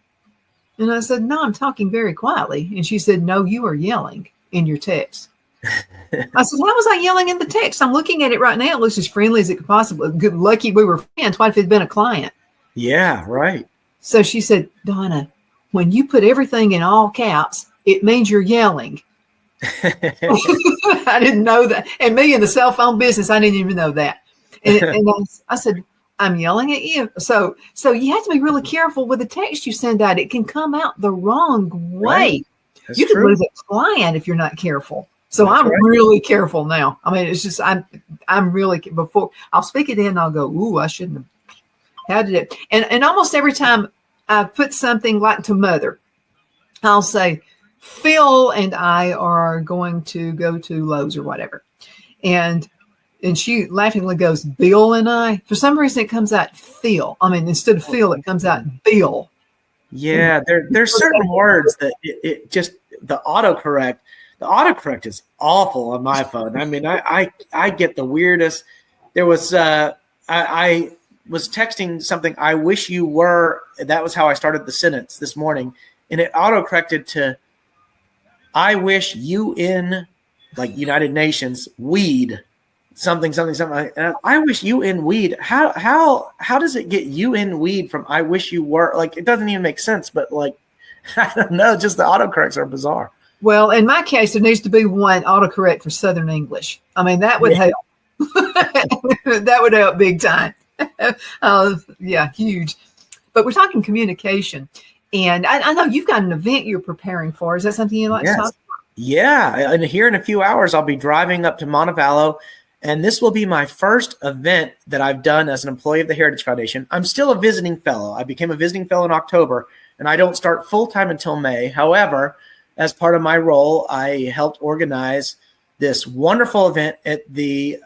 And I said, "No, I'm talking very quietly." And she said, "No, you are yelling in your text." I said, "Why was I yelling in the text? I'm looking at it right now. It looks as friendly as it could possibly. Good, lucky we were friends. What if it had been a client?" Yeah, right. So she said, "Donna, when you put everything in all caps, it means you're yelling." I didn't know that. And me in the cell phone business, I didn't even know that. And I said, "I'm yelling at you." So you have to be really careful with the text you send out. It can come out the wrong way. Right. You could lose a client if you're not careful. So that's I'm really careful now. I mean, it's just, I'm really, before I'll speak it in, I'll go, "Ooh, I shouldn't have." How did it? And almost every time I put something like to Mother, I'll say, "Phil and I are going to go to Lowe's," or whatever. And she laughingly goes, "Bill and I." For some reason, it comes out Phil. I mean, instead of Phil, it comes out Bill. Yeah, there's certain words that it just, the autocorrect is awful on my phone. I mean, I get the weirdest. There was I was texting something, "I wish you were," that was how I started the sentence this morning, and it autocorrected to, "I wish you in," like United Nations, "weed." Something. And I wish you in weed. How does it get you in weed from "I wish you were"? Like, it doesn't even make sense. But like, I don't know. Just the autocorrects are bizarre. Well, in my case, there needs to be one autocorrect for Southern English. I mean, that would help. That would help big time. Yeah, huge. But we're talking communication. And I know you've got an event you're preparing for. Is that something you'd like to talk about? Yeah. And here in a few hours, I'll be driving up to Montevallo. And this will be my first event that I've done as an employee of the Heritage Foundation. I'm still a visiting fellow. I became a visiting fellow in October, and I don't start full-time until May. However, as part of my role, I helped organize this wonderful event at the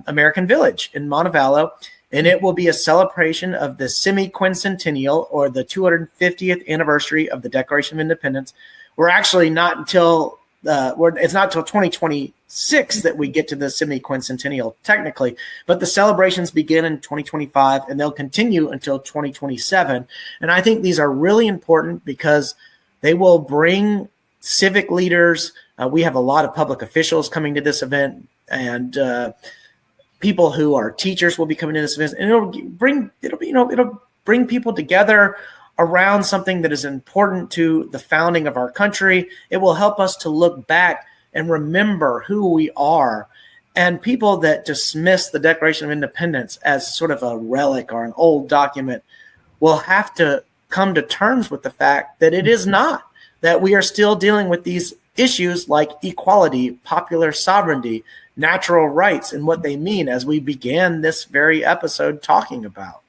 American Village in Montevallo, and it will be a celebration of the semi-quincentennial, or the 250th anniversary of the Declaration of Independence. We're actually not until it's not until 2026 that we get to the semi-quincentennial technically, but the celebrations begin in 2025 and they'll continue until 2027. And I think these are really important because they will bring civic leaders. We have a lot of public officials coming to this event, and people who are teachers will be coming to this event, and it'll bring people together around something that is important to the founding of our country. It will help us to look back and remember who we are. And people that dismiss the Declaration of Independence as sort of a relic or an old document will have to come to terms with the fact that it is not, that we are still dealing with these issues like equality, popular sovereignty, natural rights, and what they mean, as we began this very episode talking about.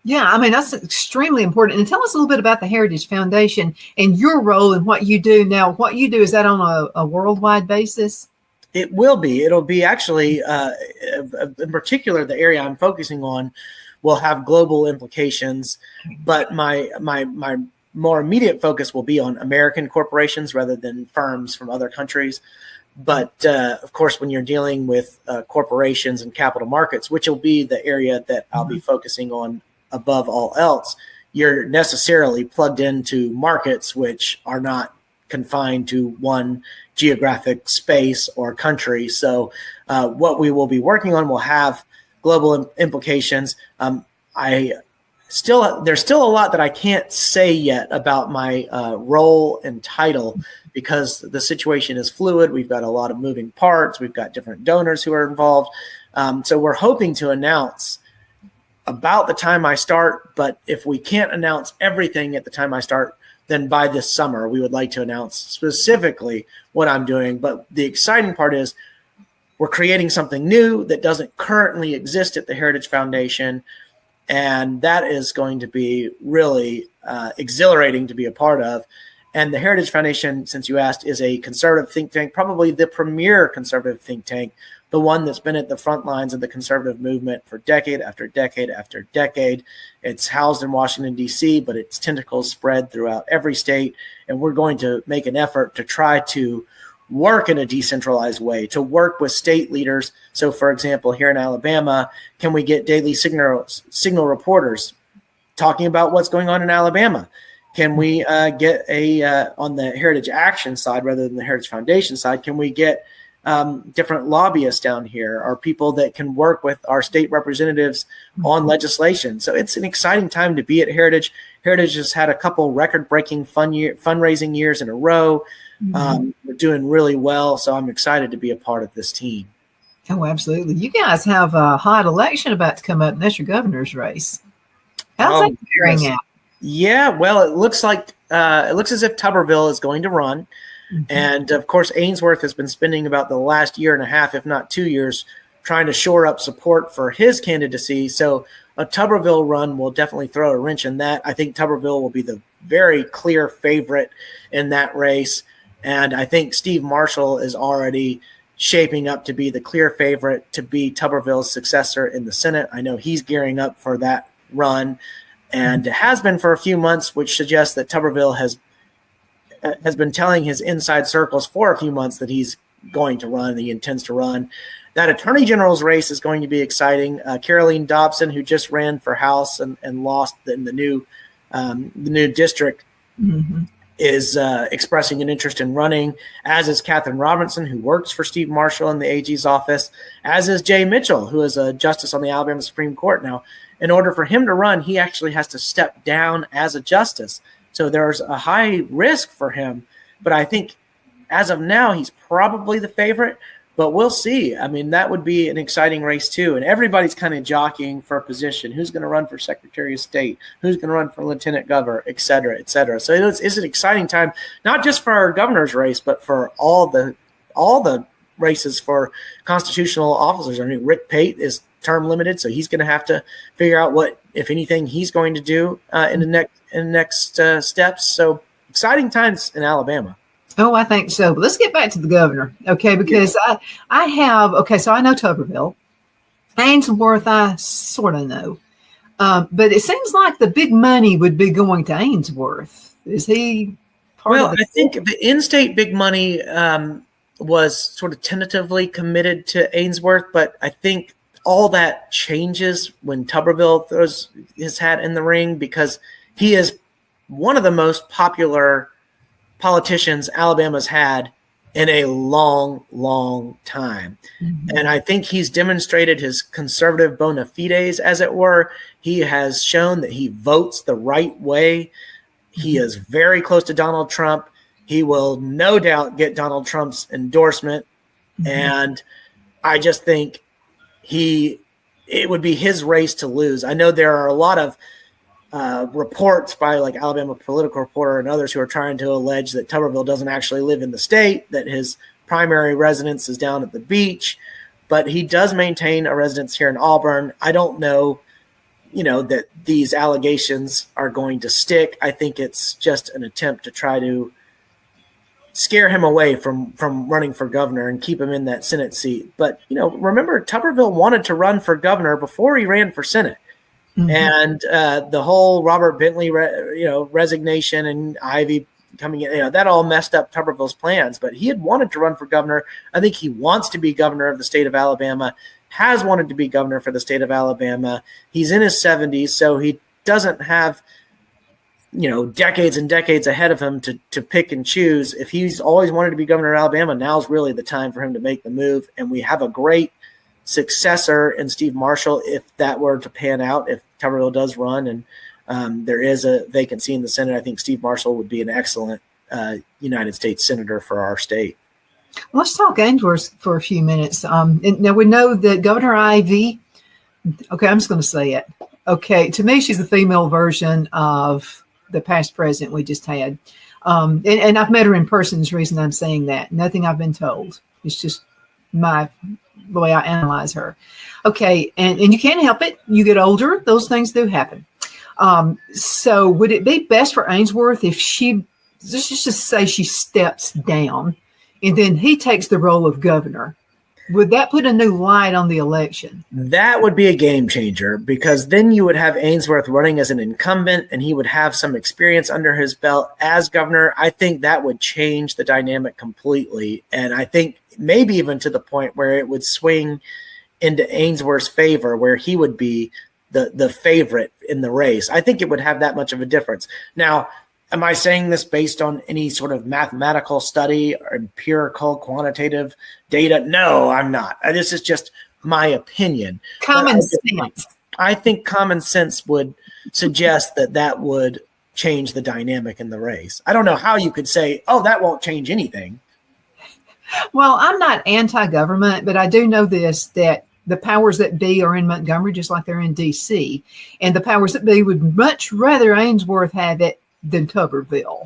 Yeah, I mean, that's extremely important. And tell us a little bit about the Heritage Foundation and your role and what you do. Now, what you do, is that on a worldwide basis? It will be. It'll be actually, in particular, the area I'm focusing on will have global implications. But my more immediate focus will be on American corporations rather than firms from other countries. But of course, when you're dealing with corporations and capital markets, which will be the area that I'll be focusing on above all else, you're necessarily plugged into markets which are not confined to one geographic space or country. So what we will be working on will have global implications. There's still a lot that I can't say yet about my role and title, because the situation is fluid. We've got a lot of moving parts. We've got different donors who are involved. So we're hoping to announce about the time I start, but if we can't announce everything at the time I start, then by this summer, we would like to announce specifically what I'm doing. But the exciting part is we're creating something new that doesn't currently exist at the Heritage Foundation. And that is going to be really exhilarating to be a part of. And the Heritage Foundation, since you asked, is a conservative think tank, probably the premier conservative think tank, the one that's been at the front lines of the conservative movement for decade after decade after decade. It's housed in Washington, D.C., but its tentacles spread throughout every state. And we're going to make an effort to try to work in a decentralized way, to work with state leaders. So, for example, here in Alabama, can we get daily signal reporters talking about what's going on in Alabama? Can we get on the Heritage Action side rather than the Heritage Foundation side, can we get different lobbyists down here, or people that can work with our state representatives on legislation? So it's an exciting time to be at Heritage. Heritage has had a couple record-breaking fundraising years in a row. We're doing really well, so I'm excited to be a part of this team. Oh, absolutely. You guys have a hot election about to come up, and that's your governor's race. How's that figuring out? Yeah, well, it looks as if Tuberville is going to run. And of course, Ainsworth has been spending about the last year and a half, if not 2 years, trying to shore up support for his candidacy. So a Tuberville run will definitely throw a wrench in that. I think Tuberville will be the very clear favorite in that race. And I think Steve Marshall is already shaping up to be the clear favorite to be Tuberville's successor in the Senate. I know he's gearing up for that run, and it has been for a few months, which suggests that Tuberville has been telling his inside circles for a few months that he's going to run, he intends to run. That Attorney General's race is going to be exciting. Caroline Dobson, who just ran for House and lost in the new district, is expressing an interest in running, as is Catherine Robinson, who works for Steve Marshall in the AG's office, as is Jay Mitchell, who is a justice on the Alabama Supreme Court. Now, in order for him to run, he actually has to step down as a justice. So there's a high risk for him. But I think as of now, he's probably the favorite, but we'll see. I mean, that would be an exciting race too. And everybody's kind of jockeying for a position. Who's going to run for Secretary of State? Who's going to run for Lieutenant Governor, et cetera, et cetera. So it's an exciting time, not just for our governor's race, but for all the races for constitutional officers. I mean, Rick Pate is term limited, so he's going to have to figure out what, if anything, he's going to do in the next steps. So exciting times in Alabama. Oh, I think so. But let's get back to the governor, okay? Because so I know Tuberville. Ainsworth, I sort of know. But it seems like the big money would be going to Ainsworth. Is he part of I think the in-state big money was sort of tentatively committed to Ainsworth, but I think all that changes when Tuberville throws his hat in the ring, because he is one of the most popular politicians Alabama's had in a long, long time. Mm-hmm. And I think he's demonstrated his conservative bona fides, as it were. He has shown that he votes the right way. He is very close to Donald Trump. He will no doubt get Donald Trump's endorsement. Mm-hmm. And I just think it would be his race to lose. I know there are a lot of reports by like Alabama Political Reporter and others who are trying to allege that Tuberville doesn't actually live in the state, that his primary residence is down at the beach, but he does maintain a residence here in Auburn. I don't know, that these allegations are going to stick. I think it's just an attempt to try to scare him away from running for governor and keep him in that Senate seat. But, remember, Tuberville wanted to run for governor before he ran for Senate. Mm-hmm. And the whole Robert Bentley, resignation and Ivey coming in, that all messed up Tuberville's plans. But he had wanted to run for governor. I think he wants to be governor of the state of Alabama, has wanted to be governor for the state of Alabama. He's in his 70s, so he doesn't have decades and decades ahead of him to pick and choose. If he's always wanted to be governor of Alabama, now's really the time for him to make the move. And we have a great successor in Steve Marshall if that were to pan out, if Tuberville does run and there is a vacancy in the Senate. I think Steve Marshall would be an excellent United States senator for our state. Let's talk Ainsworth for a few minutes. Now we know that Governor Ivey, okay, I'm just going to say it. Okay, to me, she's the female version of the past president we just had. And I've met her in person is the reason I'm saying that. Nothing I've been told. It's just the way I analyze her. Okay, and you can't help it. You get older, those things do happen. So would it be best for Ainsworth if let's just say she steps down and then he takes the role of governor? Would that put a new light on the election? That would be a game changer, because then you would have Ainsworth running as an incumbent and he would have some experience under his belt as governor. I think that would change the dynamic completely. And I think maybe even to the point where it would swing into Ainsworth's favor, where he would be the favorite in the race. I think it would have that much of a difference. Now, am I saying this based on any sort of mathematical study or empirical quantitative data? No, I'm not. This is just my opinion. Common sense. I think common sense would suggest that would change the dynamic in the race. I don't know how you could say, oh, that won't change anything. Well, I'm not anti-government, but I do know this, that the powers that be are in Montgomery just like they're in D.C. And the powers that be would much rather Ainsworth have it than Tuberville.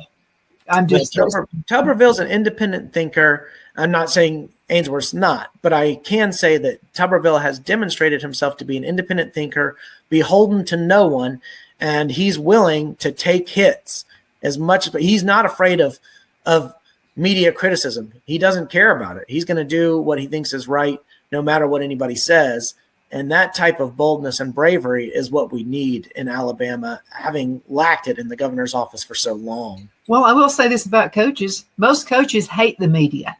Tuberville's an independent thinker. I'm not saying Ainsworth's not, but I can say that Tuberville has demonstrated himself to be an independent thinker, beholden to no one, and he's willing to take hits as much, but he's not afraid of media criticism. He doesn't care about it. He's going to do what he thinks is right, no matter what anybody says. And that type of boldness and bravery is what we need in Alabama, having lacked it in the governor's office for so long. Well, I will say this about coaches. Most coaches hate the media.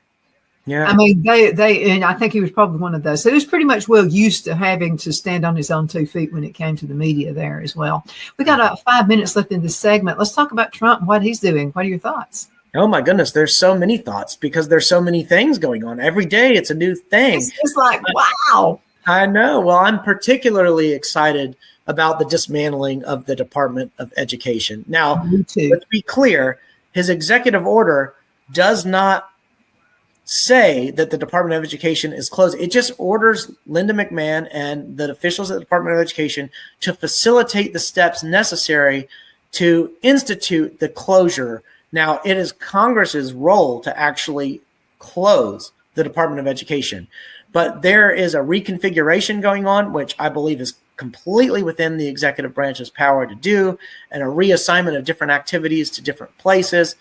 Yeah. I mean, they and I think he was probably one of those. So he was pretty much well used to having to stand on his own 2 feet when it came to the media there as well. We got about 5 minutes left in this segment. Let's talk about Trump and what he's doing. What are your thoughts? Oh, my goodness. There's so many thoughts because there's so many things going on. Every day it's a new thing. It's just like, wow. I know. Well, I'm particularly excited about the dismantling of the Department of Education. Now, let's be clear. His executive order does not say that the Department of Education is closed. It just orders Linda McMahon and the officials at the Department of Education to facilitate the steps necessary to institute the closure. Now, it is Congress's role to actually close the Department of Education, but there is a reconfiguration going on, which I believe is completely within the executive branch's power to do, and a reassignment of different activities to different places.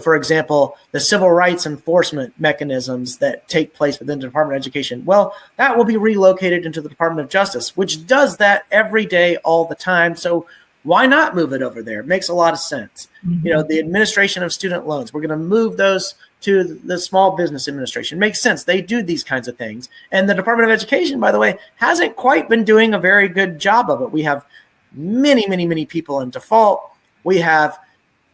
For example, the civil rights enforcement mechanisms that take place within the Department of Education, well, that will be relocated into the Department of Justice, which does that every day, all the time. So why not move it over there? It makes a lot of sense. Mm-hmm. The administration of student loans, we're going to move those to the Small Business Administration. Makes sense. They do these kinds of things. And the Department of Education, by the way, hasn't quite been doing a very good job of it. We have many, many, many people in default. We have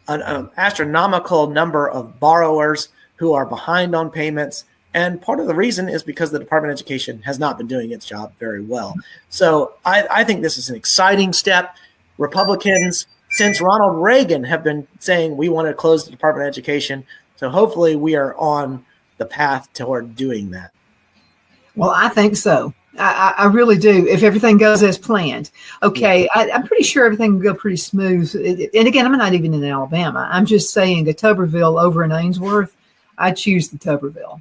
an astronomical number of borrowers who are behind on payments. And part of the reason is because the Department of Education has not been doing its job very well. So I think this is an exciting step. Republicans, since Ronald Reagan, have been saying we want to close the Department of Education. So hopefully we are on the path toward doing that. Well, I think so. I really do, if everything goes as planned. Okay, I'm pretty sure everything will go pretty smooth. And again, I'm not even in Alabama. I'm just saying the Tuberville over in Ainsworth, I choose the Tuberville.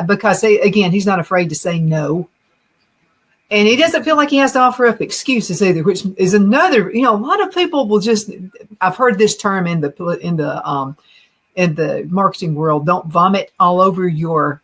Because, again, he's not afraid to say no. And he doesn't feel like he has to offer up excuses either, which is another, a lot of people will just, I've heard this term in the marketing world, don't vomit all over your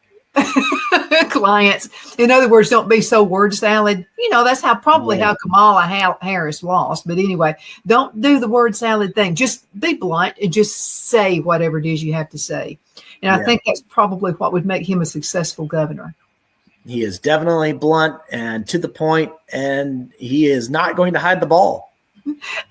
clients. In other words, don't be so word salad. That's how Kamala Harris lost. But anyway, don't do the word salad thing. Just be blunt and just say whatever it is you have to say. And I think that's probably what would make him a successful governor. He is definitely blunt and to the point, and he is not going to hide the ball.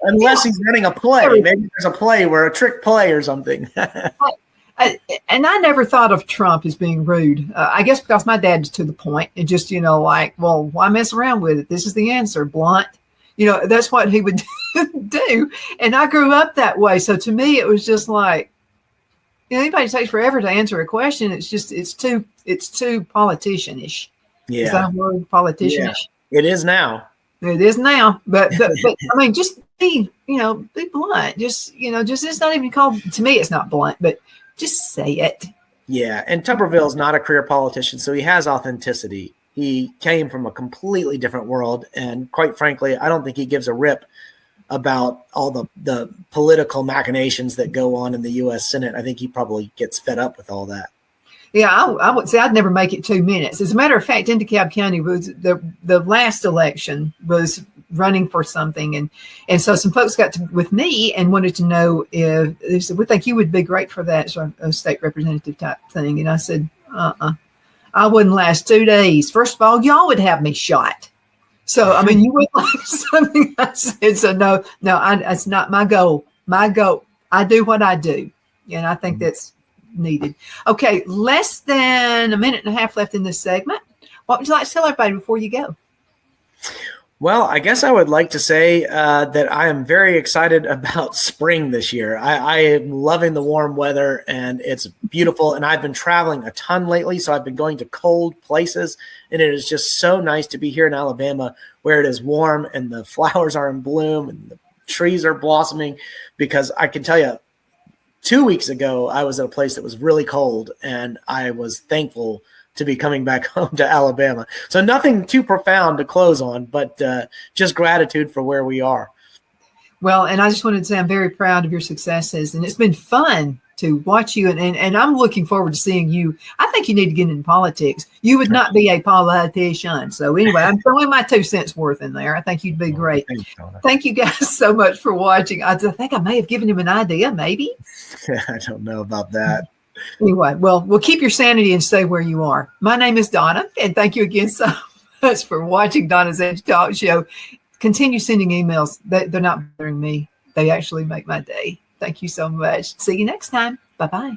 Unless he's running a play. Maybe there's a play where a trick play or something. And I never thought of Trump as being rude. I guess because my dad's to the point and just, well, why mess around with it? This is the answer, blunt. That's what he would do. And I grew up that way. So to me, it was just like, anybody takes forever to answer a question. It's too politician-ish. Yeah. Is that a word, politician-ish? Yeah, it is now. It is now. But I mean, just be blunt. Just it's not even called, to me, it's not blunt, but just say it. Yeah. And Tuberville's not a career politician, so he has authenticity. He came from a completely different world. And quite frankly, I don't think he gives a rip about all the political machinations that go on in the U.S. Senate. I think he probably gets fed up with all that. Yeah, I would say I'd never make it 2 minutes. As a matter of fact, in DeKalb County, was the last election was running for something, and so some folks got with me and wanted to know if they said, we think you would be great for that, so a state representative type thing. And I said, I wouldn't last 2 days. First of all, y'all would have me shot. So, I mean, you would like something. I said, so no, it's not my goal. My goal, I do what I do. And I think that's needed. Okay, less than a minute and a half left in this segment. What would you like to tell everybody before you go? Well, I guess I would like to say that I am very excited about spring this year. I am loving the warm weather, and it's beautiful. And I've been traveling a ton lately, so I've been going to cold places. And it is just so nice to be here in Alabama where it is warm and the flowers are in bloom and the trees are blossoming. Because I can tell you, 2 weeks ago, I was at a place that was really cold, and I was thankful to be coming back home to Alabama. So nothing too profound to close on, but just gratitude for where we are. Well, and I just wanted to say I'm very proud of your successes, and it's been fun to watch you, and I'm looking forward to seeing you. I think you need to get into politics. You would not be a politician. So anyway, I'm throwing my 2 cents worth in there. I think you'd be great. Thank you guys so much for watching. I think I may have given him an idea, maybe. I don't know about that. Anyway, well, we'll keep your sanity and stay where you are. My name is Donna, and thank you again so much for watching Donna's Edge Talk Show. Continue sending emails. They're not bothering me. They actually make my day. Thank you so much. See you next time. Bye-bye.